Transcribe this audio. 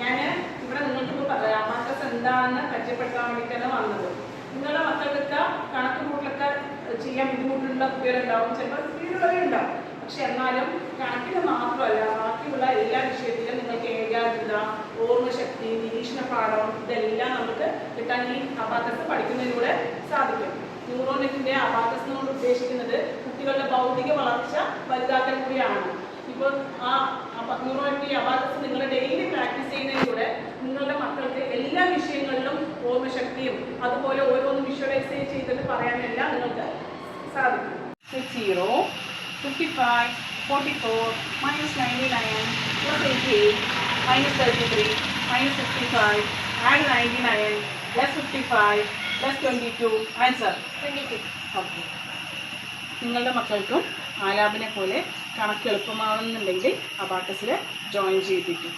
ഞാൻ ഇവിടെ നിങ്ങൾക്കിപ്പോൾ പറയാം അബാക്കസ് എന്താണെന്ന് പരിചയപ്പെടുത്താൻ വേണ്ടിയിട്ടാണ് വന്നത്. നിങ്ങളുടെ മക്കൾക്കൊക്കെ കണക്ക് കൂട്ടലൊക്കെ ചെയ്യാൻ ബുദ്ധിമുട്ടുള്ള കുട്ടികളുണ്ടാവും, ചിലപ്പോൾ സ്പീഡുള്ളവരുണ്ടാവും. പക്ഷെ എന്നാലും കണക്കിന് മാത്രമല്ല ബാക്കിയുള്ള എല്ലാ വിഷയത്തിലും നിങ്ങൾക്ക് ഏകാഗ്രത, ഓർമ്മശക്തി, നിരീക്ഷണ പാഠം ഇതെല്ലാം നമുക്ക് കിട്ടാൻ ഈ അബാക്കസ് പഠിക്കുന്നതിലൂടെ സാധിക്കും. ന്യൂറോനെറ്റിൻ്റെ അബാക്കസ് കൊണ്ട് ഉദ്ദേശിക്കുന്നത് കുട്ടികളുടെ ഭൗതിക വളർച്ച വലുതാക്കൽ കൂടിയാണ്. ഇപ്പോൾ ആ ന്യൂറോനെറ്റി അബാക്കസ് നിങ്ങൾ ഡെയിലി പ്രാക്ടീസ് ചെയ്യുന്നതിലൂടെ നിങ്ങളുടെ മക്കൾക്ക് എല്ലാ വിഷയങ്ങളിലും ഓർമ്മശക്തിയും അതുപോലെ ഓരോന്ന് വിഷ്വലൈസ് ചെയ്തിട്ട് പറയാനെല്ലാം നിങ്ങൾക്ക് സാധിക്കും. 0, 55, 44, -99, +88, -33, -55, add 99, +55, +22. ആൻസർ 22. ഓക്കെ. നിങ്ങളുടെ മക്കൾക്കും ആലാപിനെ പോലെ കണക്ക് എളുപ്പമാണെന്നുണ്ടെങ്കിൽ അബാക്കസിൽ ജോയിൻ ചെയ്തിരിക്കും.